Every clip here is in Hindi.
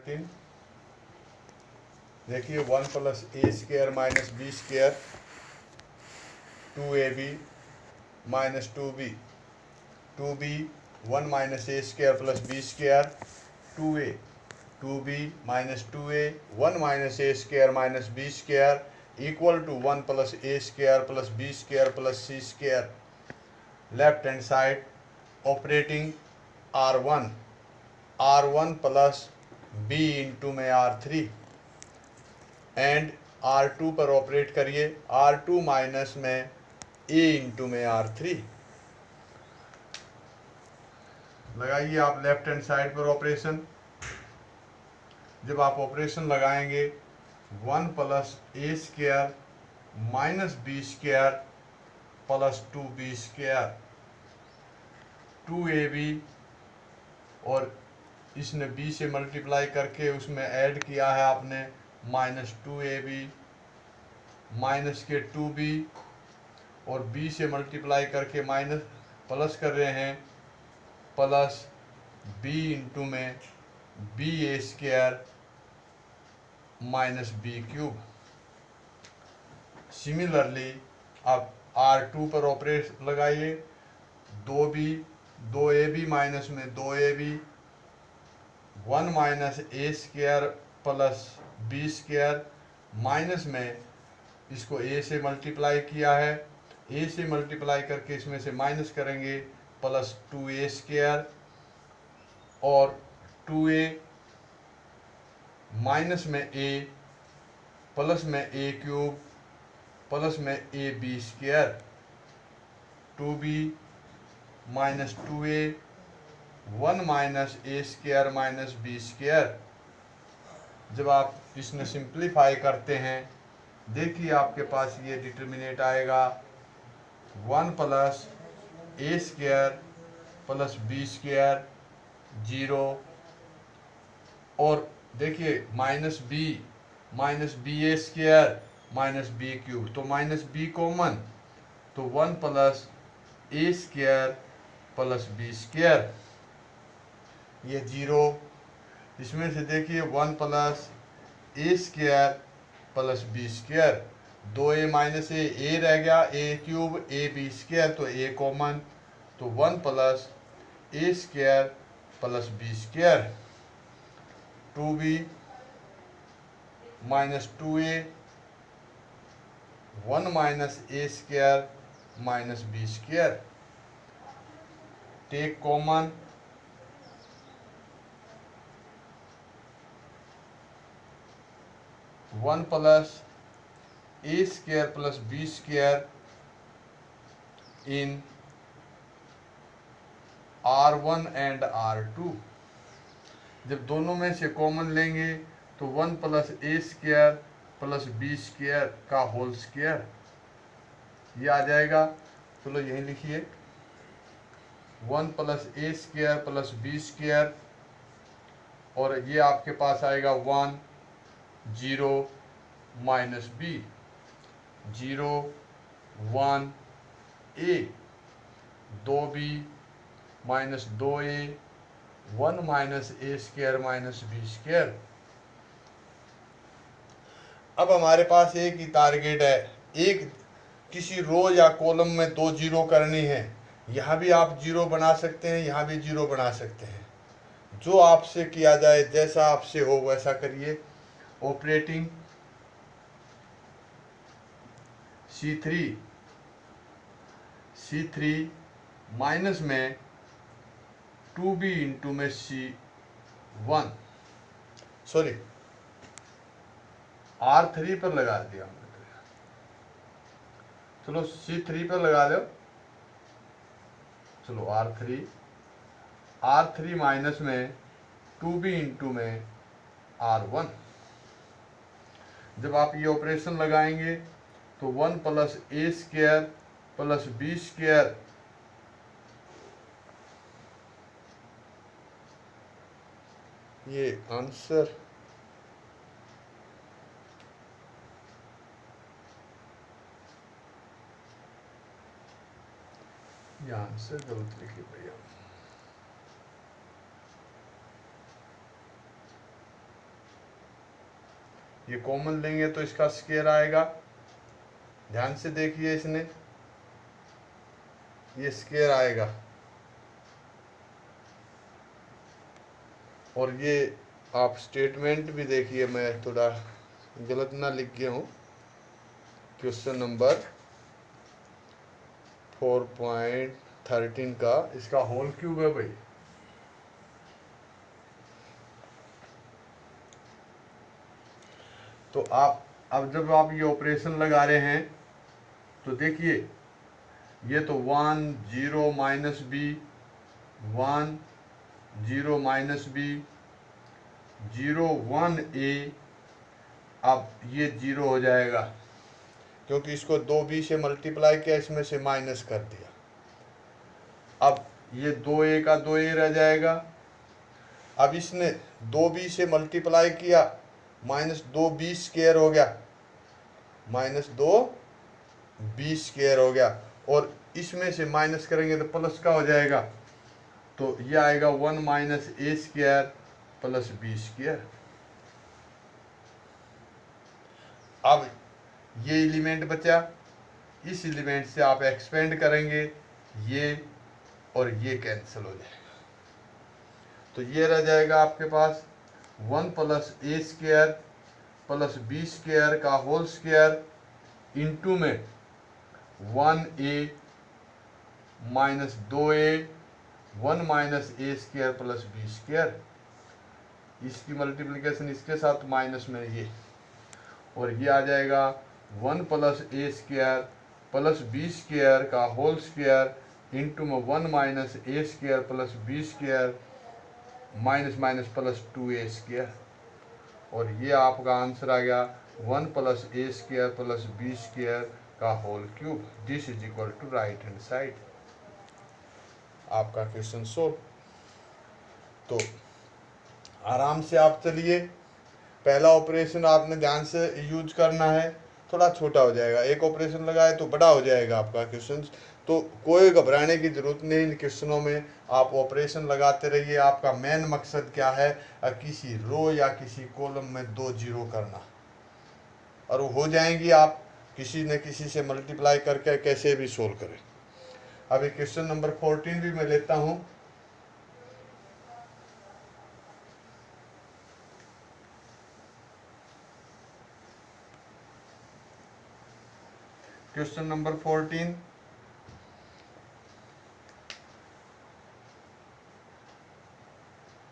15। देखिए 1 plus A square minus B square 2ab minus 2b 1 minus A square plus B square 2a 2b minus 2a 1 minus A square minus B square equal to 1 plus A square plus B square plus C square. Left hand side operating R1 plus b into में R3 एंड R2 पर ऑपरेट करिए R2 माइनस में a इंटू में R3। लगाइए आप लेफ्ट हैंड साइड पर ऑपरेशन। जब आप ऑपरेशन लगाएंगे 1 plus A square minus B square plus 2b square 2ab और इसने b से मल्टीप्लाई करके उसमें ऐड किया है आपने माइनस 2ab माइनस के 2b और b से मल्टीप्लाई करके माइनस प्लस कर रहे हैं प्लस b इंटू में B A square minus B cube. Similarly अब R2 पर ऑपरेट लगाइए 2ab माइनस में 2ab 1 minus A square plus B square minus में इसको a से मल्टीप्लाई किया है a से मल्टीप्लाई करके इसमें से माइनस करेंगे प्लस 2a स्क्वायर और 2a माइनस में a प्लस में a क्यूब प्लस में ab square 2b minus 2a 1 minus A square minus B square. जब आप इसमें सिंप्लीफाई करते हैं देखिए आपके पास ये डिटर्मिनेंट आएगा 1 plus A square plus B square 0 और देखिए minus B A square minus B cube तो माइनस बी कॉमन तो 1 plus A square plus B square ये 0। इसमें से देखिए 1 plus A square plus B square 2a minus A रह गया A cube A B square तो ए कॉमन तो 1 plus A square plus B square 2b minus 2a 1 minus A square minus B square take common 1 plus A square plus B square in R1 and R2। जब दोनों में से कॉमन लेंगे तो 1 plus A square plus B square का होल स्क्वायर ये आ जाएगा। चलो यही लिखिए 1 plus A square plus B square और ये आपके पास आएगा 1 0 minus B 0 1 A 2b minus 2a 1 minus A square minus B square. अब हमारे पास एक ही टारगेट है, एक किसी रो या कॉलम में 2 जीरो करनी है। यहाँ भी आप जीरो बना सकते हैं, यहाँ भी जीरो बना सकते हैं, जो आपसे किया जाए जैसा आपसे हो वैसा करिए। ऑपरेटिंग C3 माइनस में 2b इंटू में C1 सॉरी R3 पर लगा दिया हमने। चलो C3 पर लगा लो। चलो R3 माइनस में 2b इंटू में R1। जब आप ये ऑपरेशन लगाएंगे तो 1 plus A square plus B square ये आंसर गलत लिखी भैया। ये कॉमन लेंगे तो इसका स्क्वायर आएगा, ध्यान से देखिए, इसने ये स्क्वायर आएगा। और ये आप स्टेटमेंट भी देखिए, मैं थोड़ा गलत ना लिख गया हूँ। क्वेश्चन नंबर 4.13 का इसका होल क्यूब है भाई। तो आप अब जब आप ये ऑपरेशन लगा रहे हैं तो देखिए, ये तो 1 0 माइनस बी, 1 0 माइनस बी, 0 1 ए, अब ये 0 हो जाएगा क्योंकि इसको 2b से मल्टीप्लाई किया, इसमें से माइनस कर दिया। अब ये 2a का 2a रह जाएगा। अब इसने 2b से मल्टीप्लाई किया, माइनस 2b स्क्वायर हो गया, माइनस 2b स्क्वायर हो गया। और इसमें से माइनस करेंगे तो प्लस का हो जाएगा, तो ये आएगा 1 minus A square plus B square. अब ये एलिमेंट बचा, इस एलिमेंट से आप एक्सपेंड करेंगे, ये और ये कैंसिल हो जाएगा, तो ये रह जाएगा आपके पास 1 plus A square plus B square का होल स्क्वायर इंटू में 1a minus 2a, 1 minus A square plus B square, इसकी मल्टीप्लिकेशन इसके साथ माइनस में ये, और ये आ जाएगा 1 plus A square plus B square का होल स्क्वायर इंटू में 1 minus A square plus B square minus minus plus 2a square. और ये आपका आंसर आ गया 1 plus A square plus B square का whole cube. This is equal to right hand side. आपका क्वेश्चन सोल्व। तो आराम से आप चलिए, पहला ऑपरेशन आपने ध्यान से यूज करना है, थोड़ा छोटा हो जाएगा, एक ऑपरेशन लगाए तो बड़ा हो जाएगा आपका क्वेश्चन। तो कोई घबराने की जरूरत नहीं, इन क्वेश्चनों में आप ऑपरेशन लगाते रहिए। आपका मेन मकसद क्या है, किसी रो या किसी कॉलम में 2 जीरो करना, और वो हो जाएंगी, आप किसी न किसी से मल्टीप्लाई करके कैसे भी सोल्व करें। अभी क्वेश्चन नंबर 14 भी मैं लेता हूं। क्वेश्चन नंबर 14,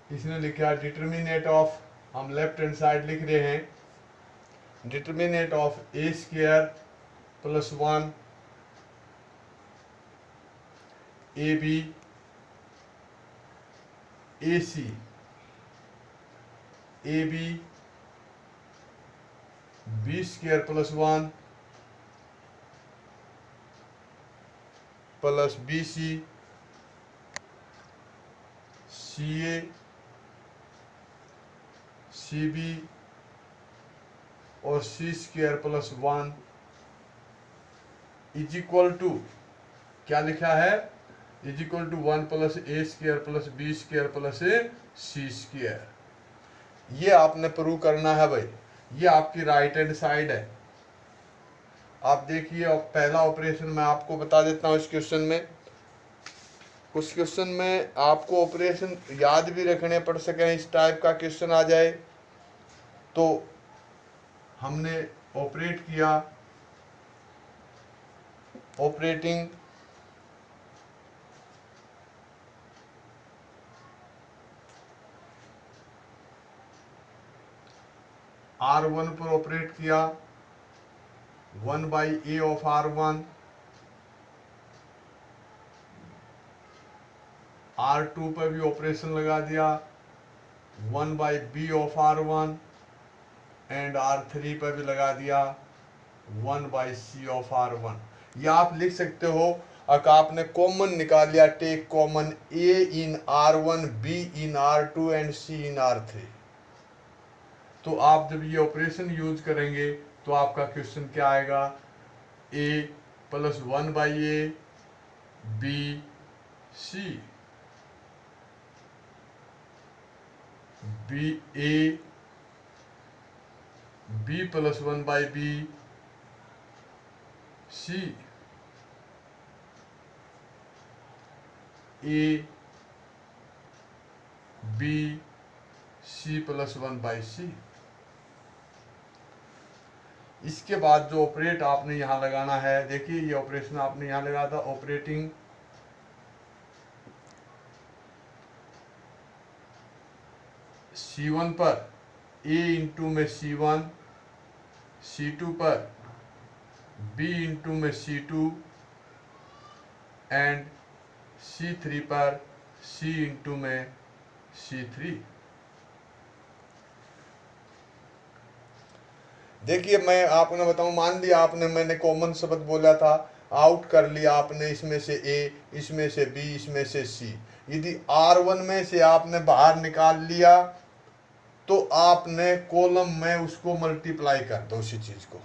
इसने लिखा डिटर्मिनेट ऑफ, हम लेफ्ट हैंड साइड लिख रहे हैं, determinant of A square plus 1 A B A C A B B square plus 1 plus B C C A C B और C square plus 1 is equal to, क्या लिखा है, is equal to 1 plus A square plus B square plus C square. ये आपने प्रूव करना है भाई, ये आपकी राइट हैंड साइड है। आप देखिए, और पहला ऑपरेशन मैं आपको बता देता हूँ इस क्वेश्चन में। उस क्वेश्चन में आपको ऑपरेशन याद भी रखने पड़ सके, इस टाइप का क्वेश्चन आ जाए तो हमने ऑपरेट किया, ऑपरेटिंग R1 पर ऑपरेट किया, 1 by A of R1, R2 पर भी ऑपरेशन लगा दिया, 1 by B of R1, and R3 पर भी लगा दिया 1 बाई सी ऑफ R1। ये आप लिख सकते हो, अगर आपने कॉमन निकाल लिया, take common A in R1, B in R2 and C in R3, तो आप जब ये ऑपरेशन यूज करेंगे तो आपका क्वेश्चन क्या आएगा, A plus 1 by A B C, B A B plus one by B C A B C plus one by C. इसके बाद जो ऑपरेट आपने यहां लगाना है, देखिए ये ऑपरेशन आपने यहां लगा था, ऑपरेटिंग C1 पर A इंटू में C1, C2 पर B इंटू में C2 एंड C3 पर C इंटू में C3। देखिए मैं आपने बताऊं, मान लिया आपने, मैंने कॉमन शब्द बोला था, आउट कर लिया आपने इसमें से A, इसमें से B, इसमें से C। यदि R1 में से आपने बाहर निकाल लिया तो आपने कॉलम में उसको मल्टीप्लाई कर दो, उसी चीज को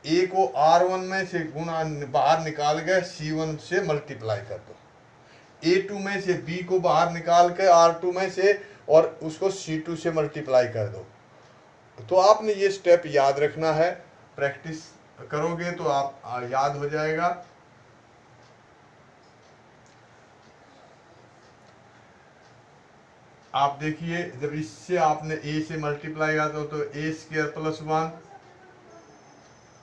A को R1 में से गुणा बाहर निकाल के C1 से मल्टीप्लाई कर दो, A2 में से B को बाहर निकाल के R2 में से और उसको C2 से मल्टीप्लाई कर दो। तो आपने ये स्टेप याद रखना है, प्रैक्टिस करोगे तो आप याद हो जाएगा। आप देखिए जब इससे आपने A से मल्टीप्लाई करते हो तो A square plus 1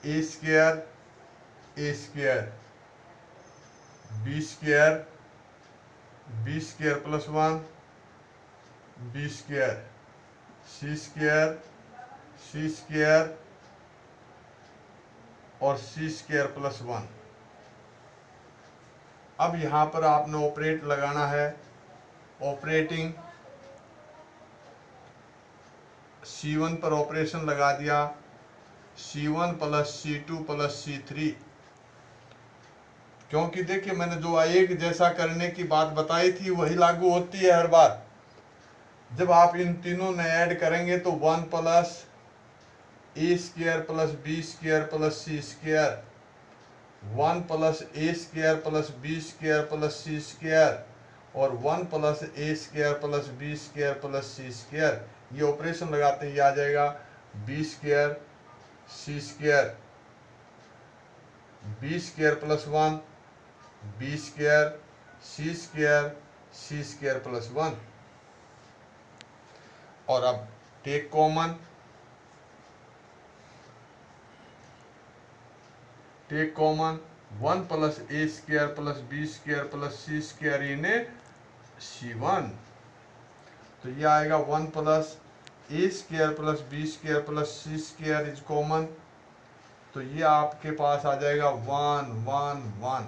A square A square B square B square plus 1 B square C square C square और C स्क्वायर प्लस 1। अब यहां पर आपने ऑपरेट लगाना है, ऑपरेटिंग C1 पर ऑपरेशन लगा दिया, C1 plus C2 plus C3। क्योंकि देखिए मैंने जो एक जैसा करने की बात बताई थी वही लागू होती है हर बार। जब आप इन तीनों ने ऐड करेंगे तो 1 plus A square plus B square plus C square, 1 plus A square plus B square plus C square और 1 plus A square plus B square plus C square. ये ऑपरेशन लगाते ही आ जाएगा B square C square B square plus 1 B square C square C square plus 1। और अब take common, take common 1 plus A square plus B square plus C square in C1। तो ये आएगा 1 plus A square plus B square plus C square is common. तो ये आपके पास आ जाएगा 1 1 1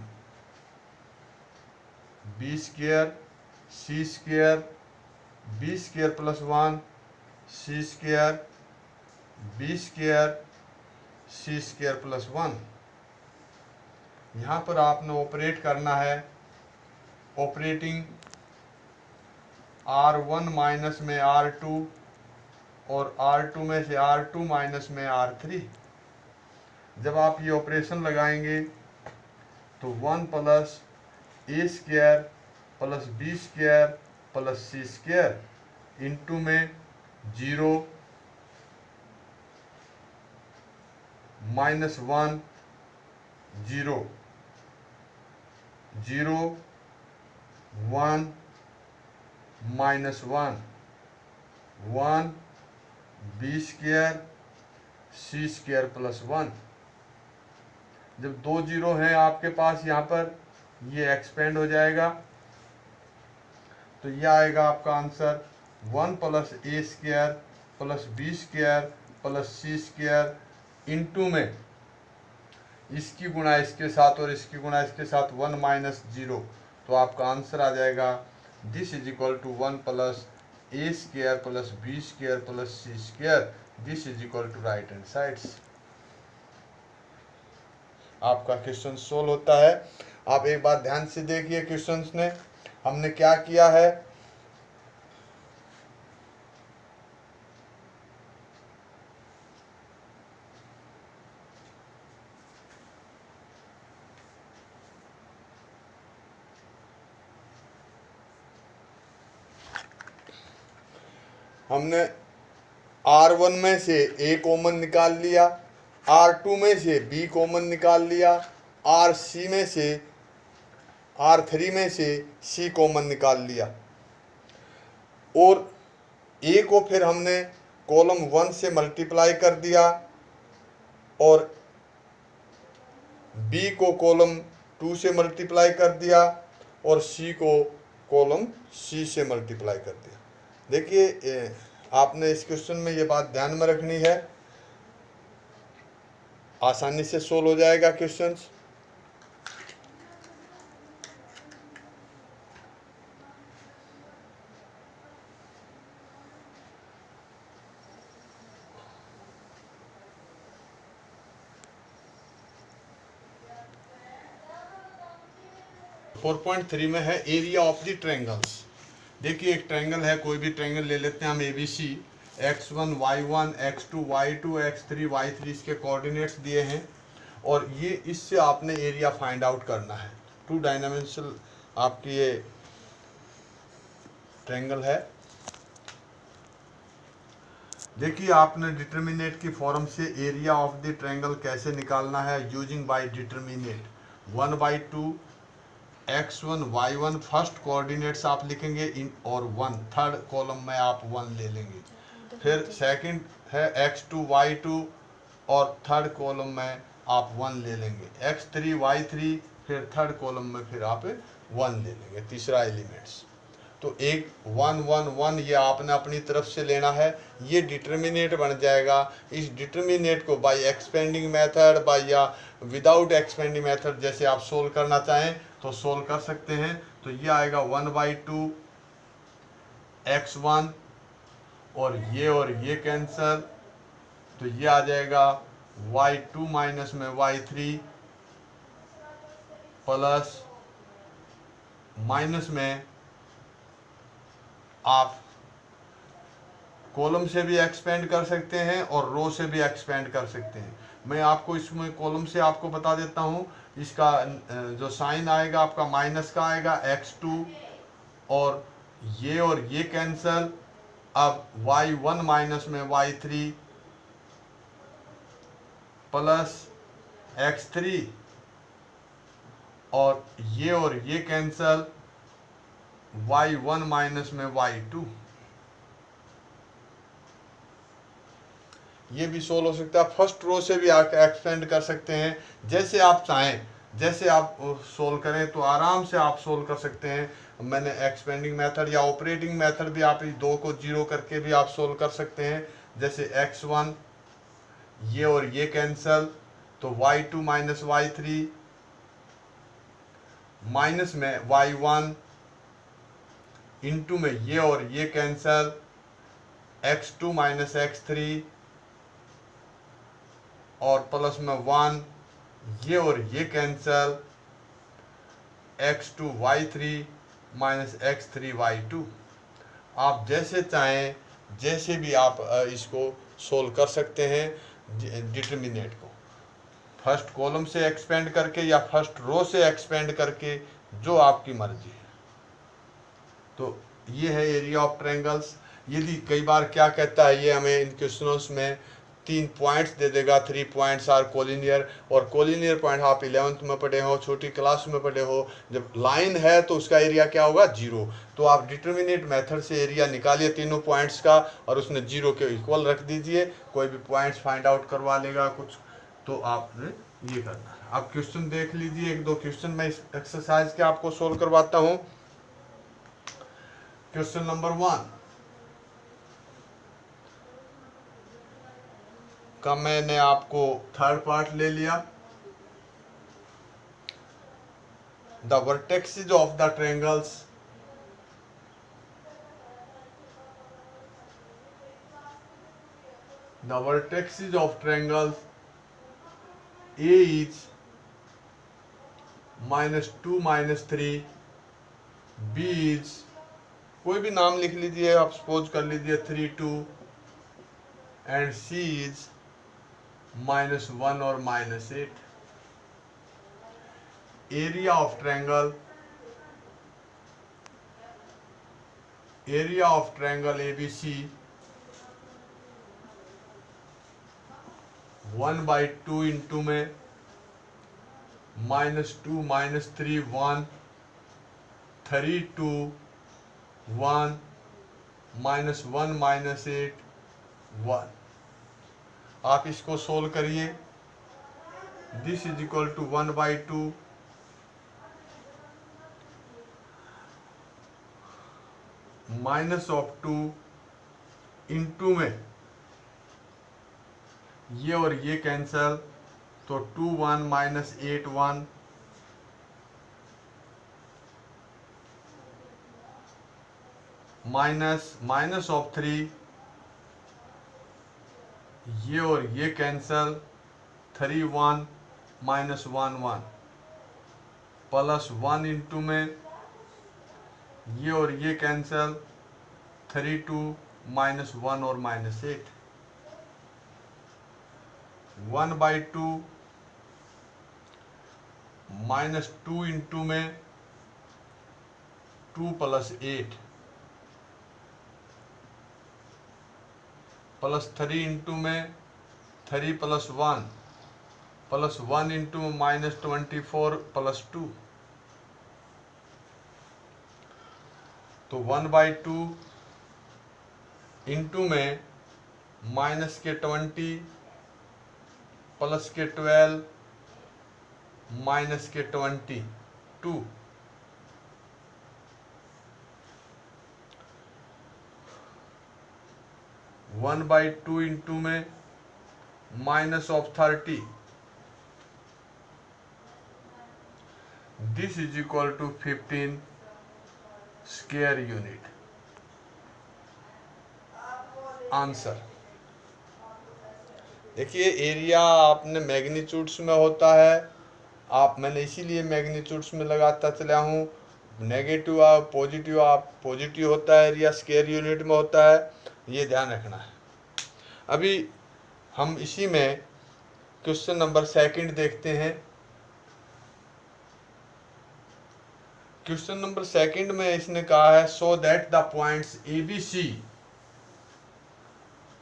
B square C square B square plus 1 C square B square C square plus 1। यहाँ पर आपने ऑपरेट करना है, ऑपरेटिंग R1 माइनस में R2 और R2 में से R2 माइनस में R3। जब आप ये ऑपरेशन लगाएंगे तो 1 plus A square plus B square plus C square into में 0 minus 1 0 0 1 minus 1 1 B square C square plus 1। जब दो जीरो हैं आपके पास यहाँ पर, ये एक्सपेंड हो जाएगा तो ये आएगा आपका answer 1 plus A square plus B square plus C square into में इसकी गुणा इसके साथ और इसकी गुणा इसके साथ 1 माइनस 0। तो आपका आंसर आ जाएगा this is equal to 1 plus A square plus B square plus C square, this is equal to right hand sides. आपका क्वेश्चन सोल्व होता है। आप एक बार ध्यान से देखिए क्वेश्चंस ने हमने क्या किया है। हमने R1 में से A कॉमन निकाल लिया, R2 में से B कॉमन निकाल लिया, R3 में से C कॉमन निकाल लिया, और A को फिर हमने कॉलम 1 से मल्टीप्लाई कर दिया और B को कॉलम 2 से मल्टीप्लाई कर दिया और C को कॉलम C से मल्टीप्लाई कर दिया। देखिए आपने इस क्वेश्चन में ये बात ध्यान में रखनी है, आसानी से सोल्व हो जाएगा क्वेश्चन। फोर 4.3 में है एरिया ऑफ द ट्रायंगल्स। देखिए एक ट्रायंगल है, कोई भी ट्रायंगल ले लेते हैं हम ABC, x1 y1 x2 y2 x3 y3 इसके कोऑर्डिनेट्स दिए हैं और ये इससे आपने एरिया फाइंड आउट करना है। 2 डायमेंशनल आपकी ये ट्रायंगल है। देखिए आपने डिटर्मिनेट की फॉर्म से एरिया ऑफ द ट्रायंगल कैसे निकालना है, using by determinate 1/2 x1 y1 first coordinates आप लिखेंगे इन और 1 थर्ड कॉलम में आप 1 ले लेंगे, फिर सेकंड है x2 y2 और थर्ड कॉलम में आप 1 ले लेंगे, x3 y3 फिर थर्ड कॉलम में फिर आप 1 ले लेंगे, तीसरा एलिमेंट्स। तो एक 1 1 1 ये आपने अपनी तरफ से लेना है, ये डिटर्मिनेट बन जाएगा। इस डिटर्मिनेट को बाय एक्सपेंडिंग मेथड बाय या विदाउट एक्सपेंडिंग मेथड जैसे आप सोल्व करना चाहें तो सोल्व कर सकते हैं। तो ये आएगा 1/2 x1 और ये कैंसल, तो ये आ जाएगा y2 माइनस में y3 प्लस माइनस में आप कॉलम से भी एक्सपेंड कर सकते हैं और रो से भी एक्सपेंड कर सकते हैं। मैं आपको इसमें कॉलम से आपको बता देता हूं, इसका जो साइन आएगा आपका माइनस का आएगा x2 और ये कैंसल, अब y1 माइनस में y3 प्लस x3 और ये कैंसल, y1 माइनस में y2। ये भी सोल्व हो सकता है। फर्स्ट रो से भी आप एक्सपेंड कर सकते हैं, जैसे आप चाहें, जैसे आप सोल्व करें तो आराम से आप सोल्व कर सकते हैं। मैंने एक्सपेंडिंग मेथड या ऑपरेटिंग मेथड भी आप इस 2 को 0 करके भी आप सोल्व कर सकते हैं। जैसे x1 ये कैंसल, तो y2 माइनस y3 माइनस में y1 इंटू में ये कैंसल, x2 माइनस x3 और प्लस में 1 ये cancel, x2 y3 minus x3 y2। आप जैसे चाहें जैसे भी आप इसको सोल्व कर सकते हैं डिटर्मिनेट को, फर्स्ट कॉलम से एक्सपेंड करके या फर्स्ट रो से एक्सपेंड करके, जो आपकी मर्जी है। तो ये है एरिया ऑफ ट्रायंगल्स। यदि कई बार क्या कहता है ये हमें इन क्वेश्चनों में 3 पॉइंट्स दे देगा, 3 पॉइंट्स आर कोलिनियर, और कोलिनियर पॉइंट आप 11th में पढ़े हो, छोटी क्लास में पढ़े हो। जब लाइन है तो उसका एरिया क्या होगा, 0। तो आप डिटर्मिनेट मेथड से एरिया निकालिए तीनों पॉइंट्स का और उसने 0 के इक्वल रख दीजिए, कोई भी पॉइंट्स फाइंड आउट करवा लेगा कुछ, तो आपने ये करना है। आप क्वेश्चन देख लीजिए, 1-2 क्वेश्चन मैं इस एक्सरसाइज के आपको सोल्व करवाता हूँ। क्वेश्चन नंबर 1 का मैंने आपको थर्ड पार्ट ले लिया। The vertexes of the triangles, the vertices of triangles A is -2 -3, B is, कोई भी नाम लिख लीजिए आप, सपोज कर लीजिए 3 2, एंड C is -1 और -8। Area of triangle, area of triangle ABC 1/2 into में -2 -3 1 3 2 1 -1 -8 1। आप इसको सोल्व करिए। This is equal to 1/2 -2 into में ये और ये कैंसल, तो 2 1 -8 1 -3 ये और ये कैंसल, 3 1 -1 1 +1 इंटू में ये और ये कैंसल, 3 2 -1 और -8 1/2 -2 इंटू में 2 + 8 +3 इंटू में 3 + 1 +1 इंटू -24 +2, तो 1/2 इंटू में -20 +12 -22 1/2 इंटू में -30। This is equal to 15 square unit. Answer देखिए, एरिया आपने मैग्नीट्यूड्स में होता है, मैंने इसीलिए मैग्नीट्यूड्स में लगाता चला हूँ। नेगेटिव आप पॉजिटिव होता है, एरिया स्क्वायर यूनिट में होता है, ये ध्यान रखना है। अभी हम इसी में क्वेश्चन नंबर 2 देखते हैं। क्वेश्चन नंबर 2 में इसने कहा है, so that the points ABC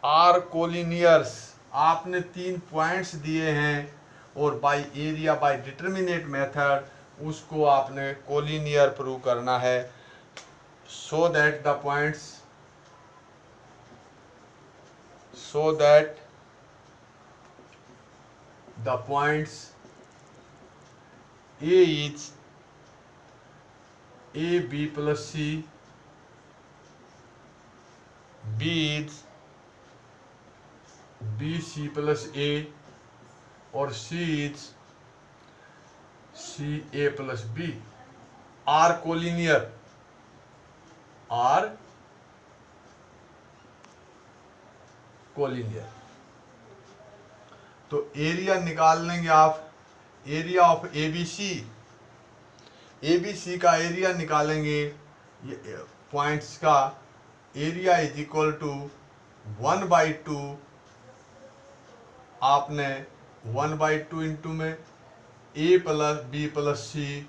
are collinears. आपने 3 पॉइंट्स दिए हैं और by area by determinant method उसको आपने कोलिनियर प्रूव करना है। So that the points A is AB plus C, B is BC plus A और C is CA plus B are collinear। तो एरिया निकाल लेंगे आप, एरिया ऑफ ABC का एरिया निकालेंगे, पॉइंट्स का एरिया इज इक्वल टू 1/2। आपने 1/2 इंटू में A + B + C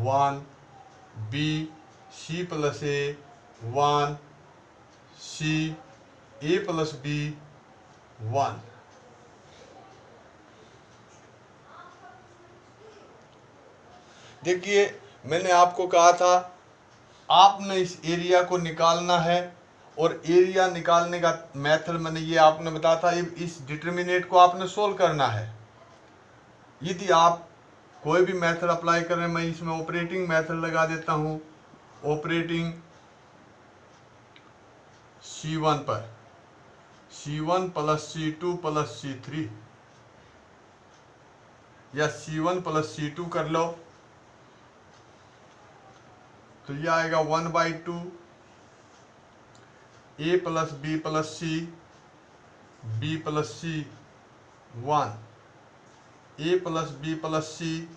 1, B C + A 1, C A + B 1। देखिए, मैंने आपको कहा था आपने इस एरिया को निकालना है और एरिया निकालने का मेथड मैंने ये आपने बताया था, इस डिटर्मिनेट को आपने सोल्व करना है। यदि आप कोई भी मेथड अप्लाई करें, मैं इसमें ऑपरेटिंग मेथड लगा देता हूँ। ऑपरेटिंग C1 पर C1 + C2 + C3 या C1 + C2 कर लो, तो यह आएगा 1/2 A + B + C, B + C 1, A + B + C,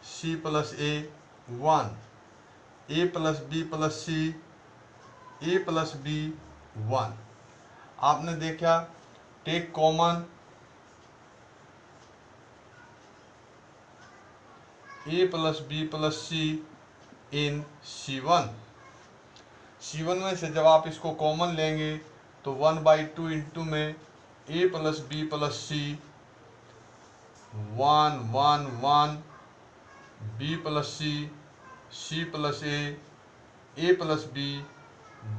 C + A 1, A + B + C, A + B 1। आपने देखा, take common A + B + C इन C1 में से जब आप इसको कॉमन लेंगे तो 1/2 इंटू में A plus B plus C 1 1 1, B plus C plus A plus B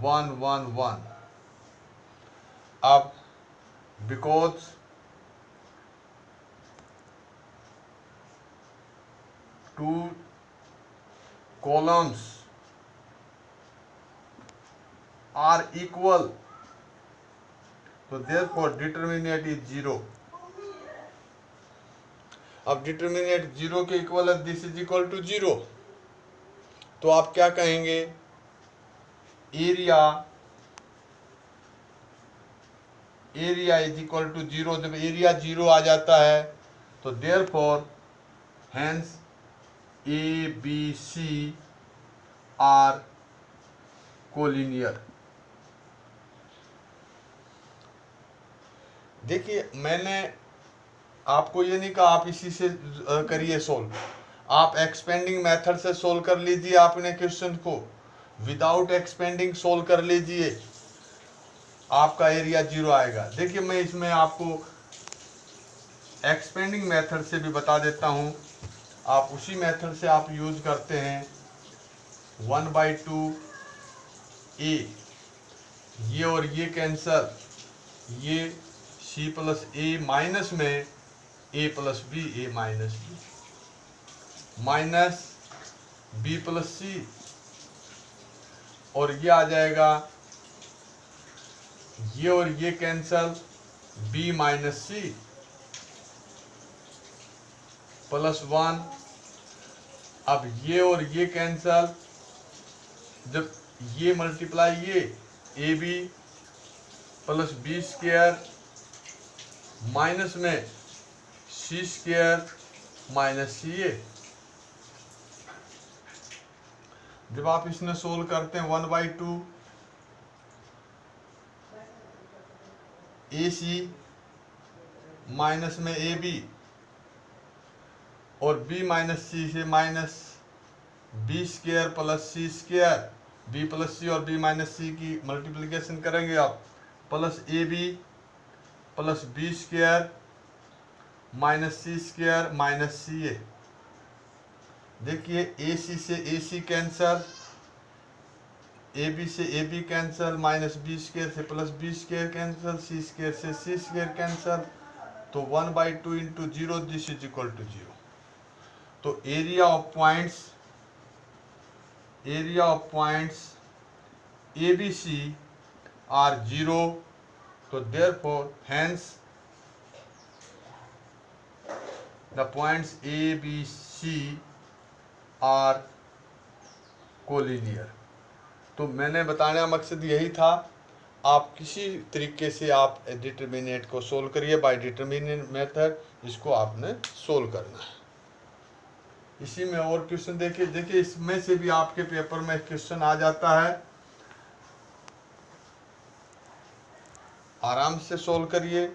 1 1 1। अब because two columns are equal, तो देयरफॉर डिटरमिनेंट इज 0। अब डिटरमिनेंट 0 के इक्वल है, दिस इज इक्वल टू 0, तो आप क्या कहेंगे, एरिया इज इक्वल टू 0। जब एरिया 0 आ जाता है तो therefore hence A B C are collinear. देखिए मैंने आपको ये नहीं कहा आप इसी से करिए सोल्व, आप एक्सपेंडिंग मेथड से सोल्व कर लीजिए। आपने क्वेश्चन को विदाउट एक्सपेंडिंग सोल्व कर लीजिए, आपका एरिया 0 आएगा। देखिए मैं इसमें आपको एक्सपेंडिंग मेथड से भी बता देता हूँ, आप उसी मेथड से आप यूज करते हैं। 1/2 ए, ये और ये कैंसल, ये सी प्लस ए माइनस में A plus B, A minus B, minus B plus C, और ये आ जाएगा, ये और ये cancel, B minus C plus 1। अब ये और ये कैंसल, जब ये मल्टीप्लाई ये, A B plus B square minus में सी स्क्वायर माइनस सी ए। जब आप इसमें सोल्व करते हैं 1/2 ए सी माइनस में ए बी, और बी माइनस सी से minus B square plus C square, B plus C और बी माइनस सी की मल्टीप्लिकेशन करेंगे आप, plus A B plus B square minus C square minus C A. देखिए ए सी से ए सी कैंसल, ए बी से A B cancel, minus B square से plus B square cancel, C square से सी स्क्वायर कैंसल, तो 1/2 into 0, this is equal to 0। तो area of points A B C are 0, तो therefore hence the points A B C are collinear. तो मैंने बताने का मकसद यही था, आप किसी तरीके से आप डिटरमिनेंट को सोल्व करिए, बाय डिटरमिनेंट मेथड इसको आपने सोल्व करना है। इसी में और क्वेश्चन देखिए इसमें से भी आपके पेपर में क्वेश्चन आ जाता है, आराम से सोल्व करिए।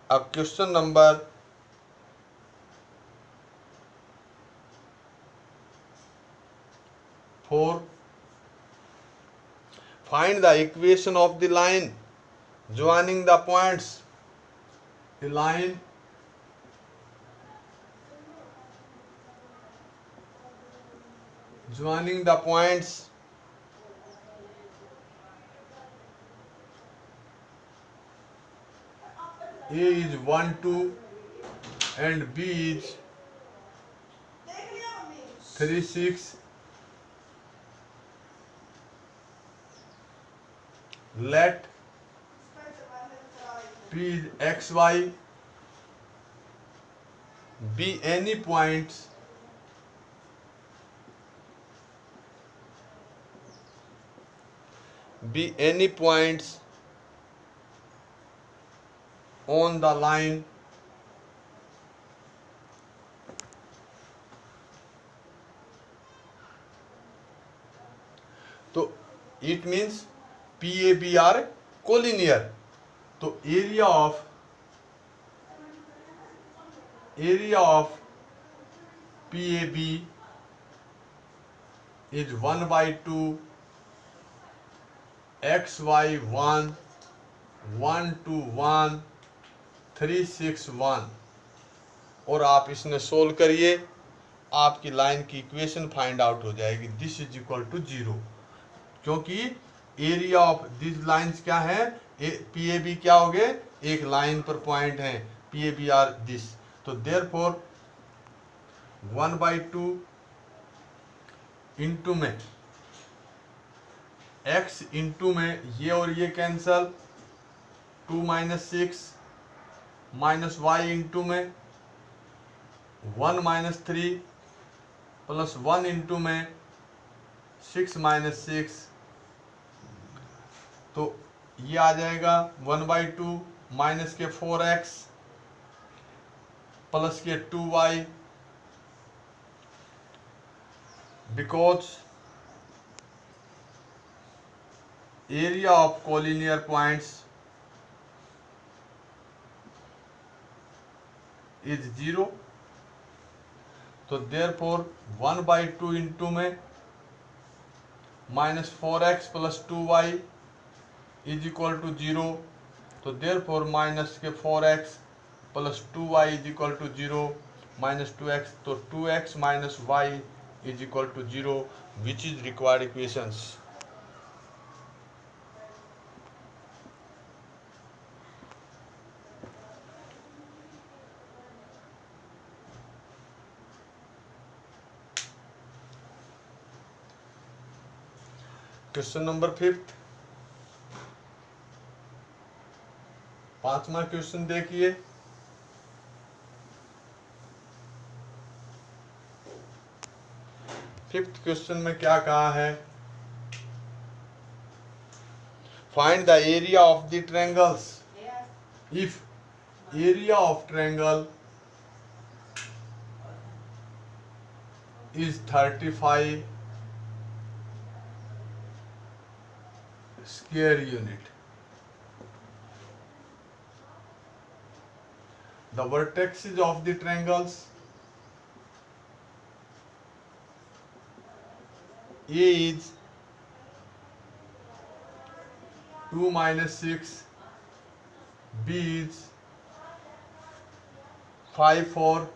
अब question number 4, find the equation of the line joining the points। The line joining the points A is 1 2 and B is 3 6, let P is xy be any points on the line तो it means PAB are collinear। तो area of PAB is 1/2 XY1 1 2 1 3 6 1 और आप इसने सोल्व करिए, आपकी लाइन की इक्वेशन फाइंड आउट हो जाएगी। दिस इज इक्वल टू 0, क्योंकि एरिया ऑफ दिस लाइंस क्या है, पी ए बी क्या हो गए, एक लाइन पर पॉइंट है, P A B are this. तो देयरफॉर 1/2 इंटू में x इंटू में ये और ये कैंसल, 2 - 6 माइनस वाई इंटू में 1 - 3 प्लस 1 इंटू में 6 - 6, तो ये आ जाएगा 1/2 minus K 4x plus K 2y, because area of collinear points is 0। तो देयरफॉर 1/2 इंटू में minus 4x plus 2y is equal to 0। तो therefore minus K 4x plus 2y is equal to 0 minus 2x, तो 2x minus y is equal to 0, which is required equations. Question number 5, 5वां क्वेश्चन देखिए। फिफ्थ क्वेश्चन में क्या कहा है, find the area of the triangles if area of triangle is 35 square unit. The vertices of the triangles A is 2 - 6, B is 5 4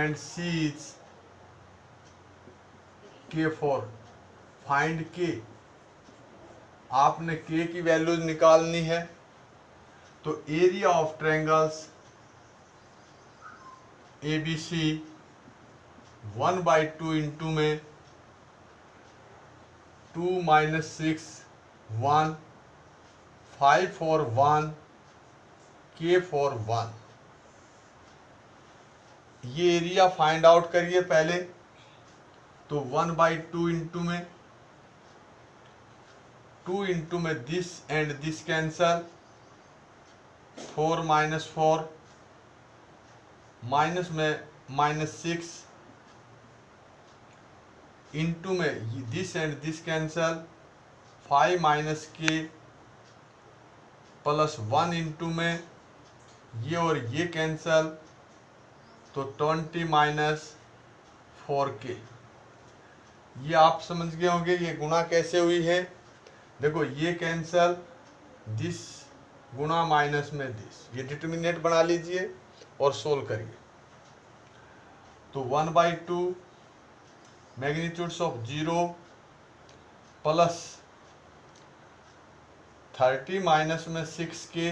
and C is K4. Find K, आपने K की वैल्यूज निकालनी है। तो area of triangles ABC 1/2 into में 2 - 6 1 5 4 1 K4 1। ये एरिया फाइंड आउट करिए पहले। तो 1/2 इंटू में 2 इंटू में this and this cancel, 4 - 4 minus में -6 इंटू में this and this cancel, 5 - k plus 1 into में ये और ये कैंसल, तो 20 - 4k। ये आप समझ गए होंगे ये गुणा कैसे हुई है। देखो ये कैंसल, दिस गुणा माइनस में दिस, ये डिटर्मिनेंट बना लीजिए और सोल्व करिए। तो 1/2 मैग्नीट्यूड्स ऑफ 0 प्लस 30 माइनस में 6k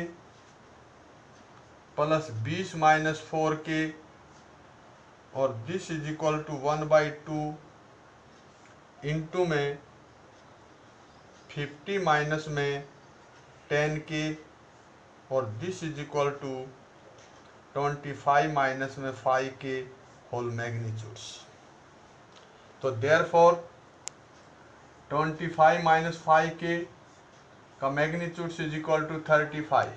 प्लस 20 - 4k और this is equal to 1/2 into में 50 माइनस में 10k और this is equal to 25 minus में 5k होल मैग्नीट्यूड्स। तो देयरफॉर 25 माइनस 5k का magnitudes is equal to 35।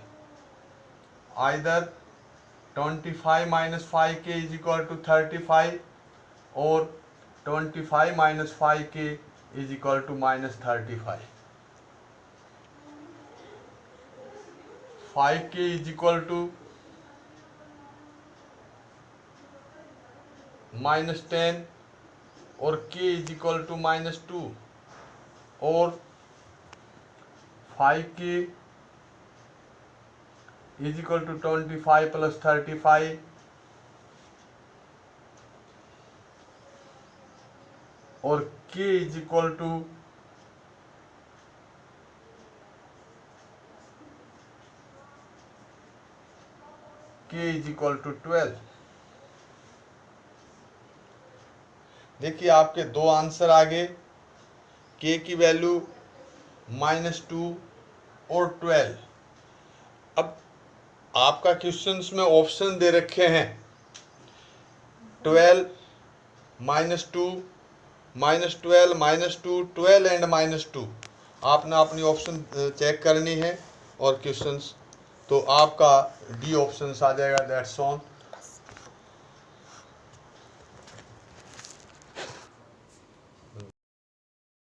Either 25 minus 5k is equal to 35 और 25 minus 5k is equal to -35। 5k is equal to -10 और k इज इक्वल टू -2 और 5k is equal to 25 plus 35 और k is equal to to 12। देखिए आपके दो आंसर आ गए, k की वैल्यू -2 और 12। अब आपका क्वेश्चंस में ऑप्शन दे रखे हैं 12, -2, -12, -2, 12 एंड -2। आपने अपनी ऑप्शन चेक करनी है और क्वेश्चंस, तो आपका डी ऑप्शन आ जाएगा, दैट्स ऑन।